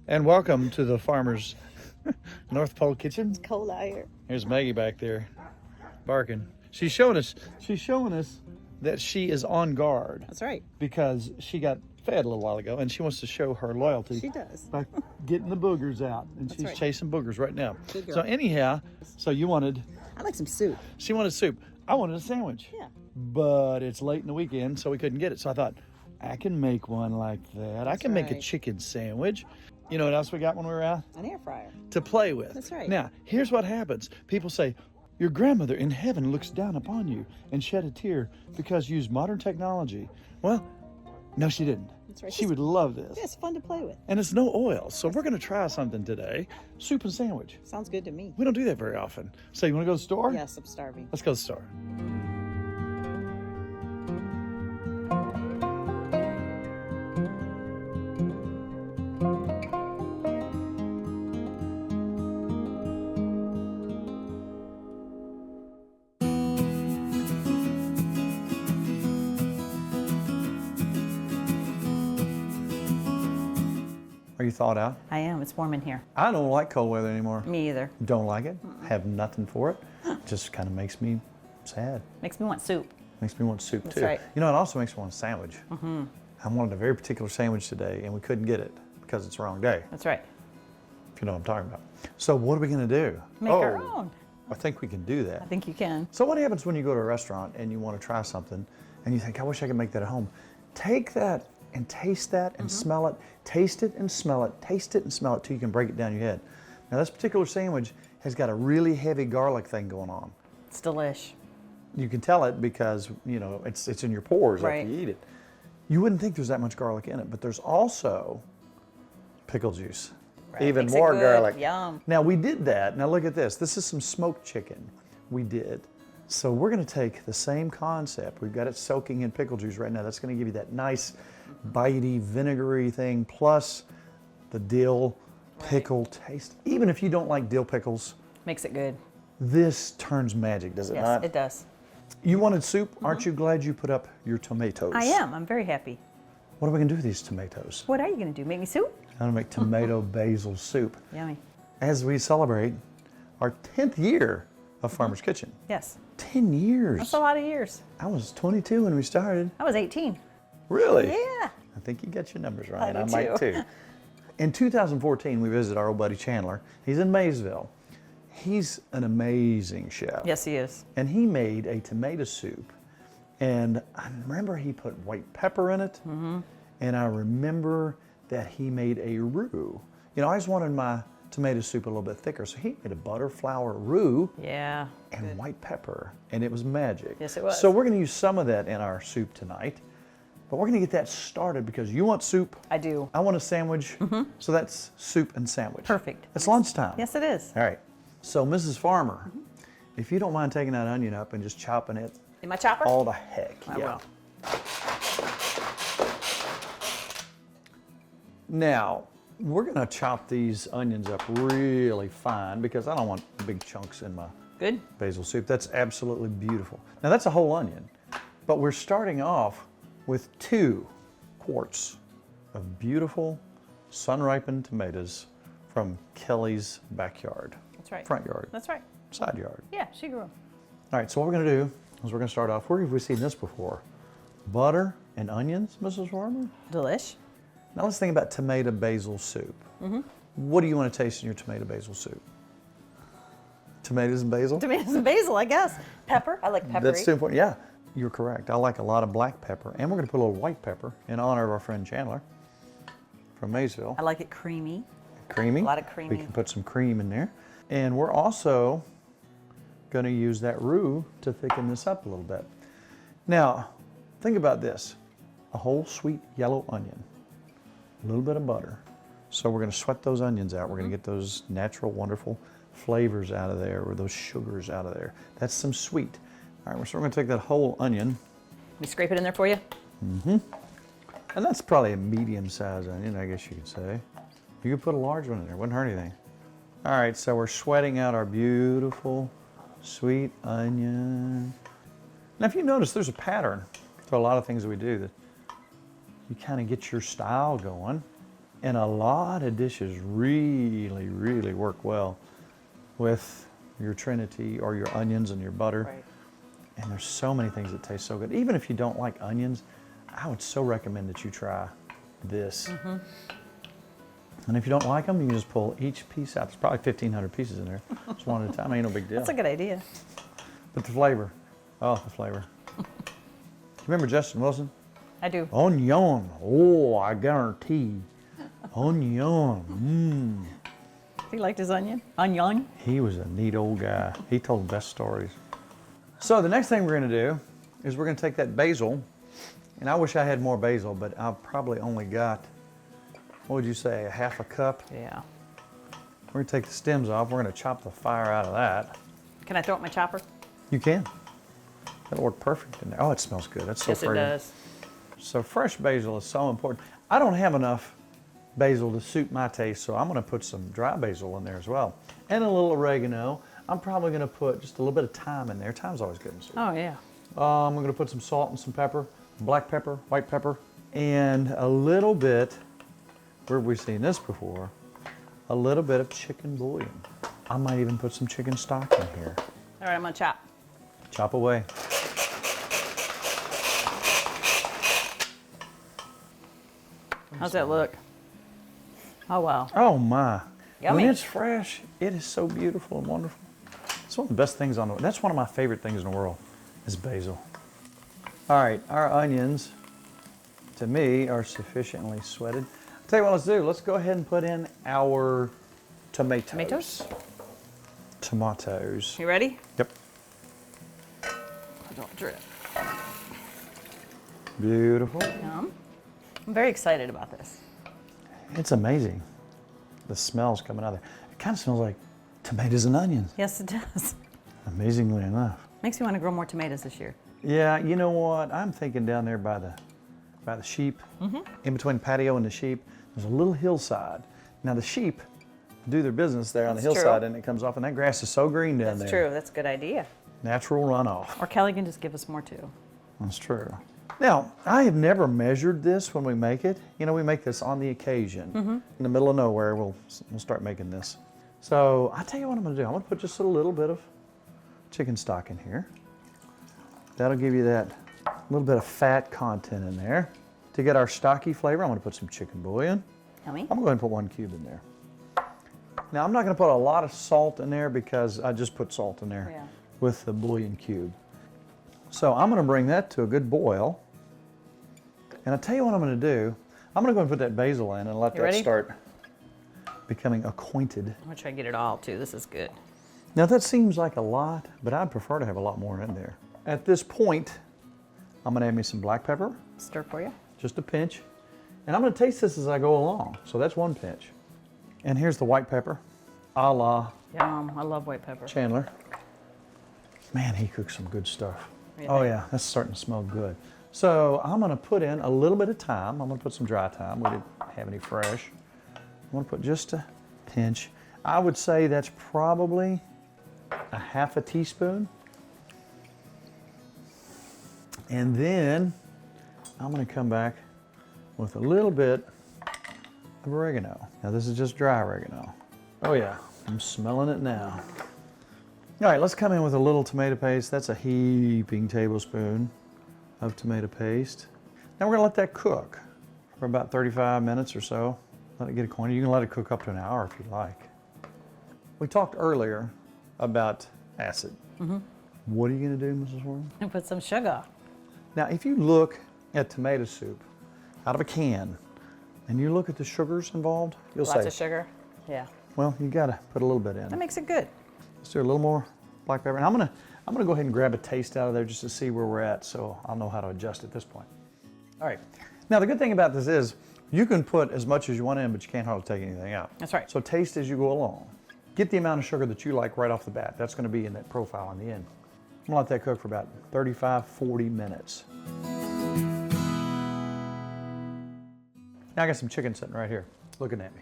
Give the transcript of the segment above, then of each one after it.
And welcome to the Farmer's North Pole Kitchen. It's cold out here. Here's Maggie back there, barking. She's showing us that she is on guard. That's right. Because she got fed a little while ago, and she wants to show her loyalty. She does. By getting the boogers out, and That's she's right. chasing boogers right now. Good girl. So anyhow, you wanted, I like some soup. she wanted soup. I wanted a sandwich. Yeah. But it's late in the weekend, so we couldn't get it. So I thought, I can make one like that. I can make a right. chicken sandwich. You know what else we got when we were out? An air fryer. To play with. That's right. Now, here's what happens. People say, your grandmother in heaven looks down upon you and shed a tear because you use modern technology. Well, no, she didn't. That's right. She would love this. Yeah, it's fun to play with. And it's no oil. So we're going to try something today. Soup and sandwich. Sounds good to me. We don't do that very often. So you want to go to the store? Yes, I'm starving. Let's go to the store. Are you thawed out? I am. It's warm in here. I don't like cold weather anymore. Me either. Don't like it. Have nothing for it. Just kind of makes me sad. Makes me want soup. Makes me want soup That's too. right. You know, it also makes me want a sandwich. I wanted a very particular sandwich today, and we couldn't get it because it's the wrong day. That's right. If you know what I'm talking about. So what are we going to do? Make our own. I think we can do that. I think you can. So what happens when you go to a restaurant and you want to try something, and you think, I wish I could make that at home? Take that and taste that and smell it. Taste it and smell it. Taste it and smell it till you can break it down your head. Now this particular sandwich has got a really heavy garlic thing going on. It's delish. You can tell it because, you know, it's in your pores Right. after you eat it. You wouldn't think there's that much garlic in it, but there's also pickle juice. Right. Even Makes it more good. garlic. Yum. Now we did that. Now look at this. This is some smoked chicken we did. So we're going to take the same concept. We've got it soaking in pickle juice right now. That's going to give you that nice bitey, vinegary thing, plus the dill pickle taste. Even if you don't like dill pickles, Makes it good. this turns magic, does it Yes, not? it does. You wanted soup. Aren't you glad you put up your tomatoes? I am. I'm very happy. What are we going to do with these tomatoes? What are you going to do? Make me soup? I'm going to make tomato basil soup Yummy. as we celebrate our 10th year of Farmer's Kitchen. Yes. 10 years. That's a lot of years. I was 22 when we started. I was 18. Really? Yeah. I think you got your numbers right. I do might too. too. In 2014, we visited our old buddy Chandler. He's in Maysville. He's an amazing chef. Yes, he is. And he made a tomato soup. And I remember he put white pepper in it. And I remember that he made a roux. You know, I always wanted my tomato soup a little bit thicker. So he made a butter flour roux Yeah. and white pepper. And it was magic. Yes, it was. So we're going to use some of that in our soup tonight. But we're going to get that started because you want soup. I do. I want a sandwich. So that's soup and sandwich. Perfect. It's lunchtime. Yes, it is. All right. So Mrs. Farmer, if you don't mind taking that onion up and just chopping it In my chopper? all the heck. I yeah. will. Now, we're going to chop these onions up really fine because I don't want big chunks in my Good. basil soup. That's absolutely beautiful. Now, that's a whole onion, but we're starting off with 2 quarts of beautiful sun-ripened tomatoes from Kelly's backyard. That's right. Front yard, That's right. side yard. Yeah, she grew 'em. All right, so what we're going to do is we're going to start off, where have we seen this before? Butter and onions, Mrs. Farmer? Delish. Now let's think about tomato basil soup. What do you want to taste in your tomato basil soup? Tomatoes and basil? Tomatoes and basil, I guess. Pepper. I like peppery. That's too important. Yeah, you're correct. I like a lot of black pepper, and we're going to put a little white pepper in honor of our friend Chandler from Maysville. I like it creamy. Creamy. A lot of creamy. We can put some cream in there. And we're also going to use that roux to thicken this up a little bit. Now, think about this. A whole sweet yellow onion, a little bit of butter. So we're going to sweat those onions out. We're going to get those natural, wonderful flavors out of there, or those sugars out of there. That's some sweet. All right, so we're going to take that whole onion. Let me scrape it in there for you. And that's probably a medium-sized onion, I guess you could say. You could put a large one in there, wouldn't hurt anything. All right, so we're sweating out our beautiful sweet onion. Now, if you notice, there's a pattern to a lot of things that we do, that you kind of get your style going, And a lot of dishes really, really work well with your Trinity or your onions and your butter. Right. And there's so many things that taste so good. Even if you don't like onions, I would so recommend that you try this. And if you don't like them, you can just pull each piece out. There's probably 1,500 pieces in there. Just one at a time, ain't no big deal. That's a good idea. But the flavor, oh, the flavor. You remember Justin Wilson? I do. Onion, oh, I guarantee. Onion, He liked his onion. Onion. He was a neat old guy. He told the best stories. So the next thing we're gonna do is we're gonna take that basil, and I wish I had more basil, but I've probably only got, what would you say, a half a cup? Yeah. We're gonna take the stems off. We're gonna chop the fire out of that. Can I throw it in my chopper? You can. That'll work perfect in there. Oh, it smells good. That's so Yes, it fragrant. does. So fresh basil is so important. I don't have enough basil to suit my taste, so I'm gonna put some dry basil in there as well. And a little oregano. I'm probably gonna put just a little bit of thyme in there. Thyme's always good in soup. Oh, yeah. I'm gonna put some salt and some pepper, black pepper, white pepper, and a little bit, where have we seen this before? A little bit of chicken bouillon. I might even put some chicken stock in here. All right, I'm going to chop. Chop away. How's that look? Oh, wow. Oh my. Yummy. When it's fresh, it is so beautiful and wonderful. It's one of the best things on the, that's one of my favorite things in the world, is basil. All right, our onions, to me, are sufficiently sweated. I'll tell you what, let's do. Let's go ahead and put in our tomatoes. Tomatoes? Tomatoes. You ready? Yep. Don't drip. Beautiful. Yum. I'm very excited about this. It's amazing. The smell's coming out of there. It kind of smells like tomatoes and onions, Yes, it does. amazingly enough. Makes me want to grow more tomatoes this year. Yeah, you know what? I'm thinking down there by the sheep, in between the patio and the sheep, there's a little hillside. Now the sheep do their business there on the That's hillside true. and it comes off, and that grass is so green down That's there. true. That's a good idea. Natural runoff. Or Kelly can just give us more too. That's true. Now, I have never measured this when we make it. You know, we make this on the occasion. In the middle of nowhere, we'll start making this. So I tell you what I'm gonna do. I'm gonna put just a little bit of chicken stock in here. That'll give you that little bit of fat content in there. To get our stocky flavor, I'm gonna put some chicken bouillon. Yummy. I'm gonna go ahead and put 1 cube in there. Now, I'm not gonna put a lot of salt in there because I just put salt in there Yeah. with the bouillon cube. So I'm gonna bring that to a good boil. And I'll tell you what I'm gonna do. I'm gonna go and put that basil in and let You that ready? start becoming acquainted. I'm going to try to get it all too. This is good. Now that seems like a lot, but I'd prefer to have a lot more in there. At this point, I'm gonna add me some black pepper, Stir for you. just a pinch. And I'm gonna taste this as I go along. So that's 1 pinch. And here's the white pepper, a la Yum. I love white pepper. Chandler. Man, he cooks some good stuff. Really? Oh yeah, that's starting to smell good. So I'm gonna put in a little bit of thyme. I'm gonna put some dry thyme. We didn't have any fresh. I'm gonna put just a pinch. I would say that's probably a half a teaspoon. And then I'm gonna come back with a little bit of oregano. Now this is just dry oregano. Oh yeah, I'm smelling it now. All right, let's come in with a little tomato paste. That's a heaping tablespoon of tomato paste. Now we're gonna let that cook for about 35 minutes or so. Let it get acquainted. You can let it cook up to an hour if you like. We talked earlier about acid. What are you gonna do, Mrs. Warren? And put some sugar. Now, if you look at tomato soup out of a can and you look at the sugars involved, you'll Lots say, of sugar. Yeah. well, you gotta put a little bit in. That makes it good. Let's do a little more black pepper. And I'm gonna go ahead and grab a taste out of there just to see where we're at, so I'll know how to adjust at this point. All right. Now the good thing about this is you can put as much as you want in, but you can't hardly take anything out. That's right. So taste as you go along. Get the amount of sugar that you like right off the bat. That's gonna be in that profile in the end. I'm gonna let that cook for about 35, 40 minutes. Now I got some chicken sitting right here, looking at me.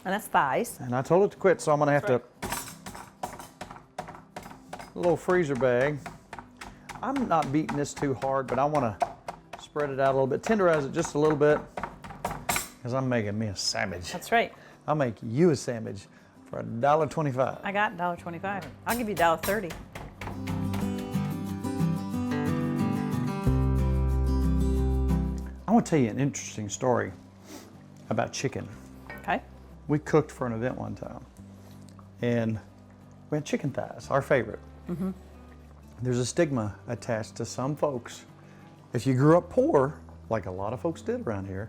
And that's thighs. And I told it to quit, so I'm gonna have to, a little freezer bag. I'm not beating this too hard, but I wanna spread it out a little bit, tenderize it just a little bit. because I'm making me a sandwich. That's right. I'll make you a sandwich for $1.25. I got $1.25. I'll give you $1.30. I want to tell you an interesting story about chicken. Okay. We cooked for an event one time, and we had chicken thighs, our favorite. There's a stigma attached to some folks. If you grew up poor, like a lot of folks did around here,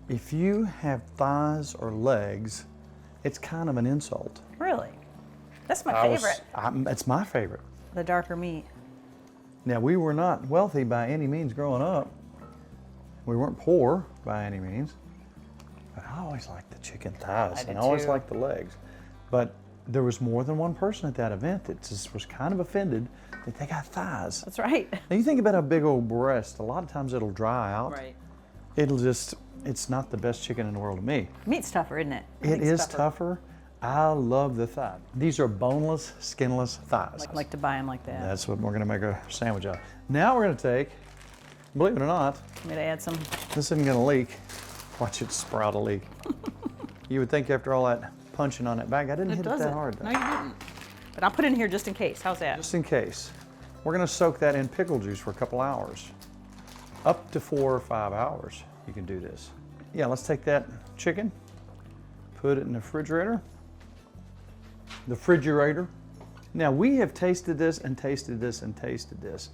if you have thighs or legs, it's kind of an insult. Really? That's my favorite. It's my favorite. The darker meat. Now, we were not wealthy by any means growing up. We weren't poor by any means. But I always liked the chicken thighs and I always liked the legs. But there was more than one person at that event that just was kind of offended that they got thighs. That's right. Now, you think about a big old breast, a lot of times it'll dry out. Right. It's not the best chicken in the world to me. Meat's tougher, isn't it? It is tougher. I love the thigh. These are boneless, skinless thighs. Like to buy them like that. That's what we're gonna make a sandwich of. Now we're gonna take, believe it or not, Want me to add some? this isn't gonna leak. Watch it sprout a leak. You would think after all that punching on that bag, I didn't hit it that hard though. No, you didn't. But I'll put it in here just in case. How's that? Just in case. We're gonna soak that in pickle juice for a couple hours. Up to 4 or 5 hours, you can do this. Yeah, let's take that chicken, put it in the refrigerator. Now we have tasted this and tasted this and tasted this,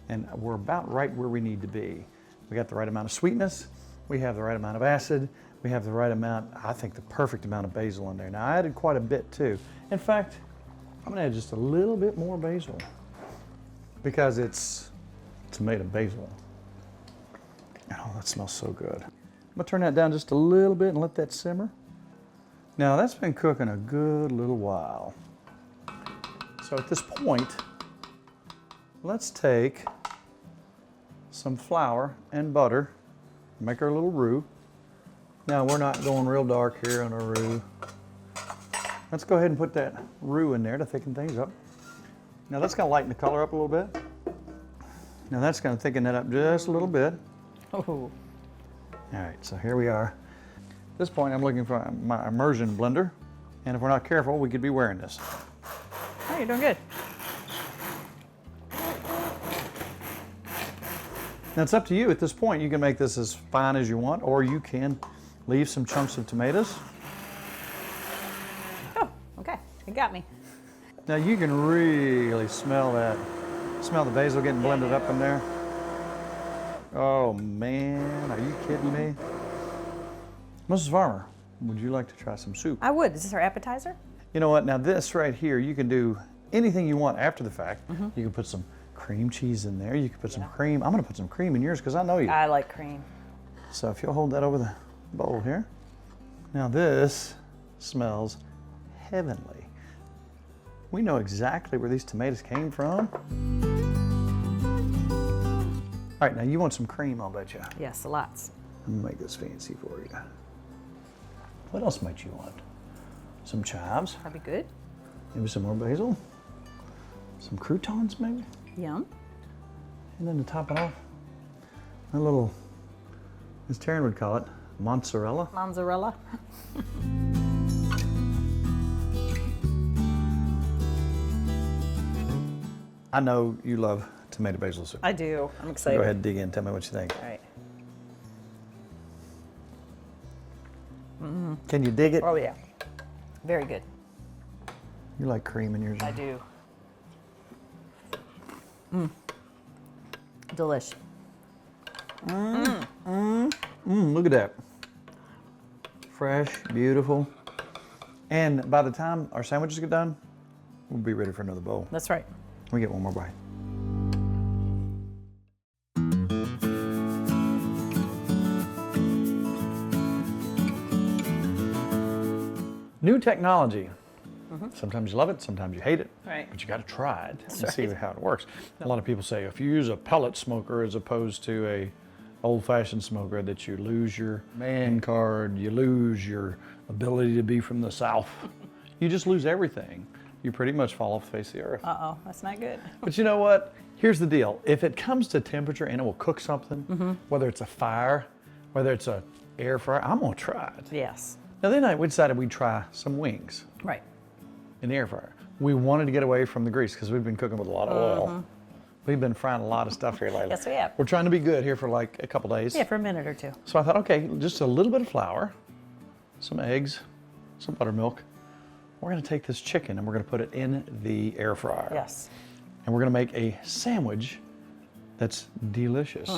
and we're about right where we need to be. We got the right amount of sweetness, we have the right amount of acid, we have the right amount, I think the perfect amount of basil in there. Now I added quite a bit too. In fact, I'm gonna add just a little bit more basil because it's tomato basil. Oh, that smells so good. I'm gonna turn that down just a little bit and let that simmer. Now that's been cooking a good little while. So at this point, let's take some flour and butter, make our little roux. Now we're not going real dark here on our roux. Let's go ahead and put that roux in there to thicken things up. Now that's gonna lighten the color up a little bit. Now that's gonna thicken that up just a little bit. Oh. All right, so here we are. At this point, I'm looking for my immersion blender, and if we're not careful, we could be wearing this. Oh, you're doing good. Now it's up to you at this point. You can make this as fine as you want, or you can leave some chunks of tomatoes. Oh, okay. You got me. Now you can really smell the basil getting blended up in there. Oh man, are you kidding me? Mrs. Farmer, would you like to try some soup? I would. Is this our appetizer? You know what, now this right here, you can do anything you want after the fact. You can put some cream cheese in there. You can put some cream. I'm gonna put some cream in yours because I know you. I like cream. So if you'll hold that over the bowl here. Now this smells heavenly. We know exactly where these tomatoes came from. All right, now you want some cream, I'll bet you. Yes, lots. I'm gonna make this fancy for you. What else might you want? Some chives, That'd be good. maybe some more basil, some croutons maybe, Yum. and then to top it off, a little, as Taryn would call it, mozzarella. Mozzarella. I know you love tomato basil soup. I do. I'm excited. Go ahead and dig in, tell me what you think. All right. Can you dig it? Oh, yeah. Very good. You like cream in yours? I do. Delish. Look at that. Fresh, beautiful. And by the time our sandwiches get done, we'll be ready for another bowl. That's right. We get one more bite. New technology. Sometimes you love it, sometimes you hate it. Right. But you got to try it and right. see how it works. A lot of people say if you use a pellet smoker as opposed to a old-fashioned smoker, that you lose your man card, you lose your ability to be from the South. You just lose everything. You pretty much fall off the face of the earth. Uh-oh, that's not good. But you know what? Here's the deal. If it comes to temperature and it will cook something, whether it's a fire, whether it's a air fryer. I'm gonna try it. Yes. Now then we decided we'd try some wings Right. in the air fryer. We wanted to get away from the grease because we've been cooking with a lot of oil. We've been frying a lot of stuff here lately. Yes, we have. We're trying to be good here for like a couple days. Yeah, for a minute or two. So I thought, okay, just a little bit of flour, some eggs, some buttermilk. We're gonna take this chicken and we're gonna put it in the air fryer. Yes. And we're gonna make a sandwich that's delicious.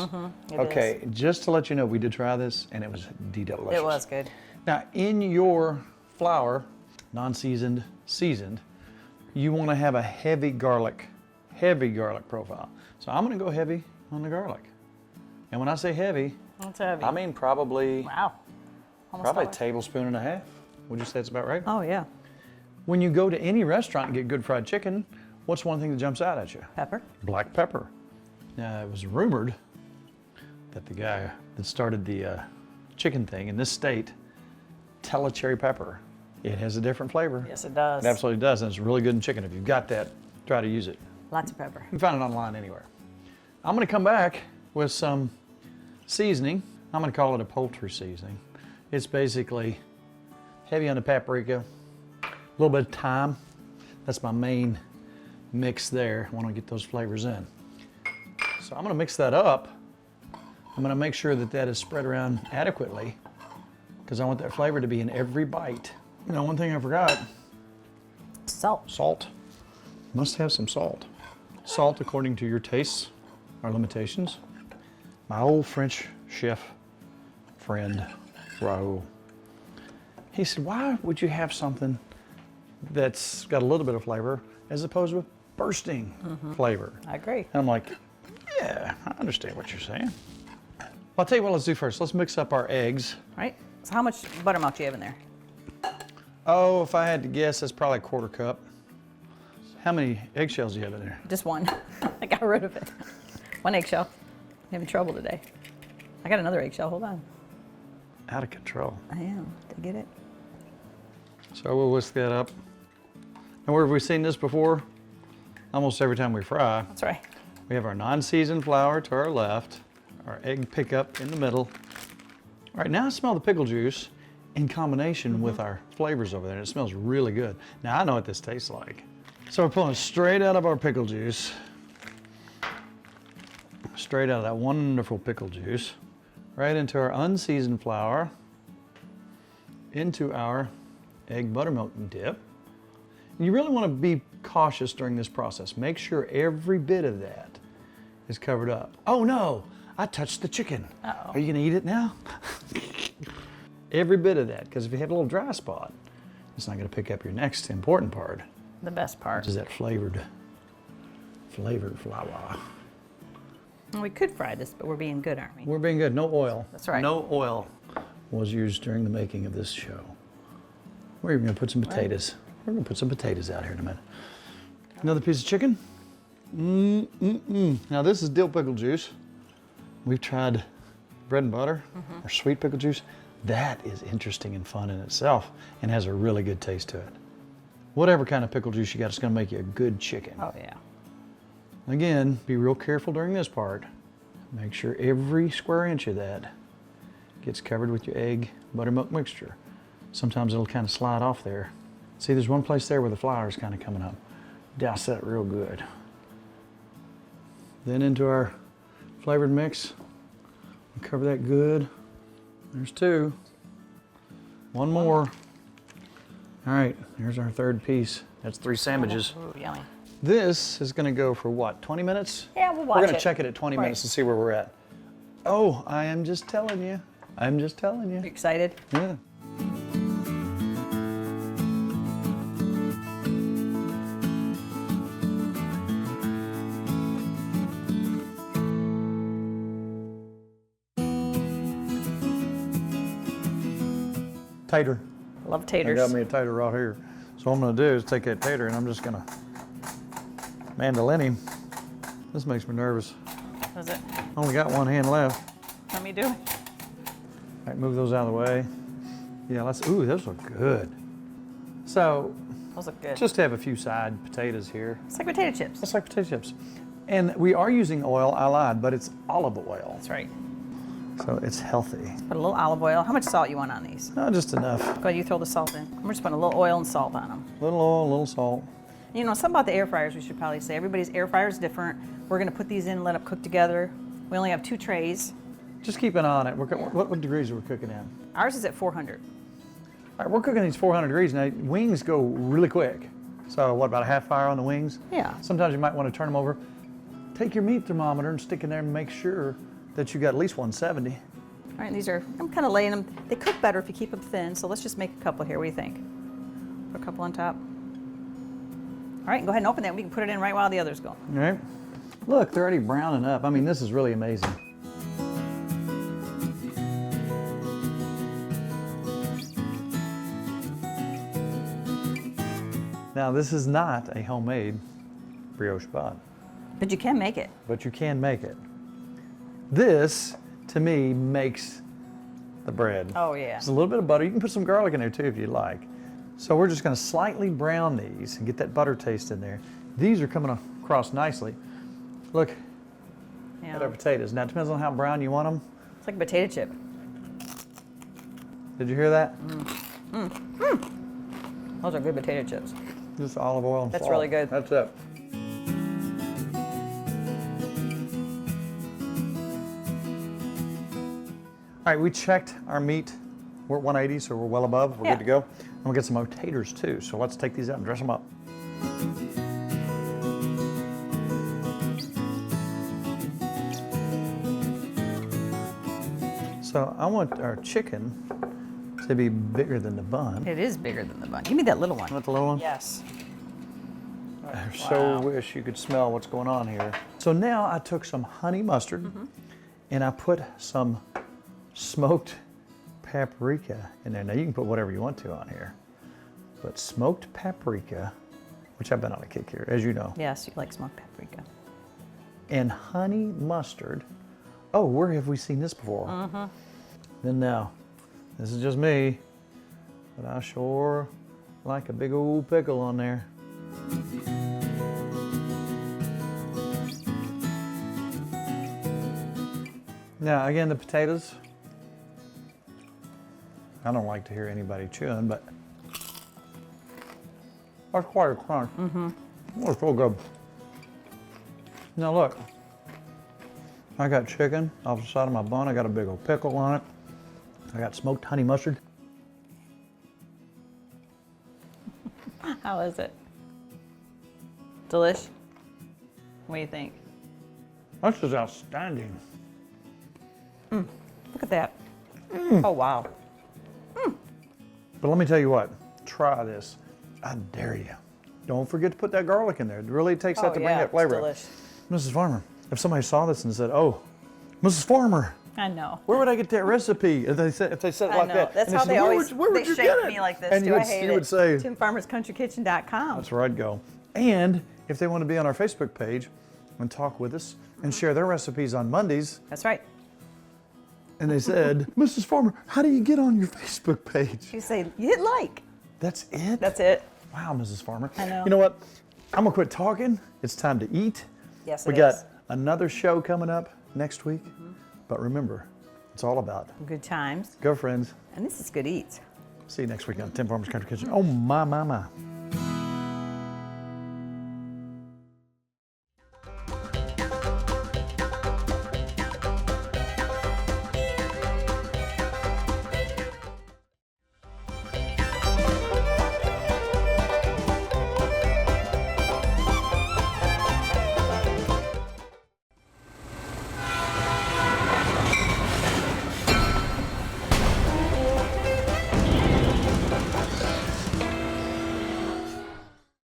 It Okay, just to let you know, we did try this and it was delicious. It was good. Now, in your flour, non-seasoned, seasoned, you want to have a heavy garlic profile. So I'm going to go heavy on the garlic. And when I say heavy, That's heavy. I mean probably Wow. Almost a all. tablespoon and a half. Would you say it's about right? Oh, yeah. When you go to any restaurant and get good fried chicken, what's one thing that jumps out at you? Pepper. Black pepper. Now, it was rumored that the guy that started the chicken thing in this state, tell a cherry pepper. It has a different flavor. Yes, it does. It absolutely does, and it's really good in chicken. If you've got that, try to use it. Lots of pepper. You can find it online anywhere. I'm gonna come back with some seasoning. I'm gonna call it a poultry seasoning. It's basically heavy on the paprika, a little bit of thyme. That's my main mix there. I wanna get those flavors in. So I'm gonna mix that up. I'm gonna make sure that that is spread around adequately because I want that flavor to be in every bite. You know, one thing I forgot, Salt. salt. Must have some salt. Salt according to your tastes or limitations. My old French chef friend, Raoul, he said, why would you have something that's got a little bit of flavor as opposed to bursting flavor? I agree. And I'm like, yeah, I understand what you're saying. Well, I'll tell you what let's do first. Let's mix up our eggs. Right? So how much buttermilk do you have in there? Oh, if I had to guess, that's probably a quarter cup. How many eggshells do you have in there? Just one. I got rid of it. One eggshell. I'm having trouble today. I got another eggshell. Hold on. Out of control. I am. Did I get it? So we'll whisk that up. And where have we seen this before? Almost every time we fry. That's right. We have our non-seasoned flour to our left, our egg pickup in the middle. All right, now I smell the pickle juice in combination with our flavors over there, and it smells really good. Now I know what this tastes like. So we're pulling straight out of our pickle juice, straight out of that wonderful pickle juice, right into our unseasoned flour, into our egg buttermilk dip. You really want to be cautious during this process. Make sure every bit of that is covered up. Oh no, I touched the chicken. Uh-oh. Are you gonna eat it now? Every bit of that, because if you have a little dry spot, it's not gonna pick up your next important part, The best part. which is that flavored flour. Well, we could fry this, but we're being good, aren't we? We're being good, no oil. That's right. No oil was used during the making of this show. We're even gonna put some potatoes. We're gonna put some potatoes out here in a minute. Another piece of chicken. Now this is dill pickle juice. We've tried bread and butter or sweet pickle juice. That is interesting and fun in itself and has a really good taste to it. Whatever kind of pickle juice you got, it's gonna make you a good chicken. Oh, yeah. Again, be real careful during this part. Make sure every square inch of that gets covered with your egg buttermilk mixture. Sometimes it'll kind of slide off there. See, there's one place there where the flour is kind of coming up. Douse that real good. Then into our flavored mix. Cover that good. There's two. One more. All right, here's our third piece. That's 3 sandwiches. Ooh, yummy. This is gonna go for what, 20 minutes? Yeah, we'll watch We're gonna it. check it at 20 minutes and see where we're at. Oh, I am just telling you. I'm just telling You you. excited? Yeah. Tater. Love I taters. got me a tater right here. So what I'm gonna do is take that tater and I'm just gonna mandolin him. This makes me nervous. Was it? Only got one hand left. Let me do it. All right, move those out of the way. Yeah, ooh, those look good. So Those look good. just have a few side potatoes here. It's like potato chips. It's like potato chips. And we are using oil, I lied, but it's olive oil. That's right. So it's healthy. Put a little olive oil. How much salt you want on these? Not just enough. Go ahead, you throw the salt in. We're just putting a little oil and salt on them. Little oil, little salt. You know, something about the air fryers we should probably say. Everybody's air fryer is different. We're gonna put these in and let them cook together. We only have 2 trays. Just keep an eye on it. What degrees are we cooking in? Ours is at 400. All right, we're cooking these 400 degrees. Now, wings go really quick. So what, about a half fire on the wings? Yeah. Sometimes you might want to turn them over. Take your meat thermometer and stick in there and make sure that you got at least 170. All right, these are, I'm kind of laying them, they cook better if you keep them thin, so let's just make a couple here. What do you think? Put a couple on top. All right, go ahead and open that. We can put it in right while the others go. All right. Look, they're already browning up. I mean, this is really amazing. Now, this is not a homemade brioche bun, But you can make it. but you can make it. This, to me, makes the bread. Oh, yeah. There's a little bit of butter. You can put some garlic in there too if you'd like. So we're just going to slightly brown these and get that butter taste in there. These are coming across nicely. Look Yeah. at our potatoes. Now, it depends on how brown you want them. It's like a potato chip. Did you hear that? Those are good potato chips. Just olive oil and That's salt. really good. That's it. All right, we checked our meat. We're at 180, so we're well above. We're Yeah. good to go. And we'll get some taters too. So let's take these out and dress them up. So I want our chicken to be bigger than the bun. It is bigger than the bun. Give me that little one. Want the little one? Yes. I so wish you could smell what's going on here. So now I took some honey mustard and I put some smoked paprika in there. Now you can put whatever you want to on here, but smoked paprika, which I've been on a kick here, as you know, Yes, you like smoked paprika. and honey mustard. Oh, where have we seen this before? Then now, this is just me, but I sure like a big old pickle on there. Now, again, the potatoes, I don't like to hear anybody chewing, but that's quite a crunch. Oh, it's so good. Now look, I got chicken off the side of my bun. I got a big old pickle on it. I got smoked honey mustard. How is it? Delish? What do you think? That's just outstanding. Look at that. Oh, wow. But let me tell you what, try this. I dare you. Don't forget to put that garlic in there. It really takes that to bring that flavor. It's up. Mrs. Farmer, if somebody saw this and said, "Oh, Mrs. Farmer, I know. where would I get that recipe?" If they said it I like know. that. That's and how said, they "Where always where they you shape get it?" me like this. And Do you I would, hate you it? would say, TimFarmersCountryKitchen.com. that's where I'd go. And if they want to be on our Facebook page and talk with us and share their recipes on Mondays, That's right. and they said, "Mrs. Farmer, how do you get on your Facebook page?" You say, you hit like. That's it? That's it. Wow, Mrs. Farmer. I know. You know what? I'm going to quit talking. It's time to eat. Yes, We it got is. another show coming up next week. But remember, it's all about Good times. go friends. And this is good eats. See you next week on Tim Farmer's Country Kitchen. Oh, my.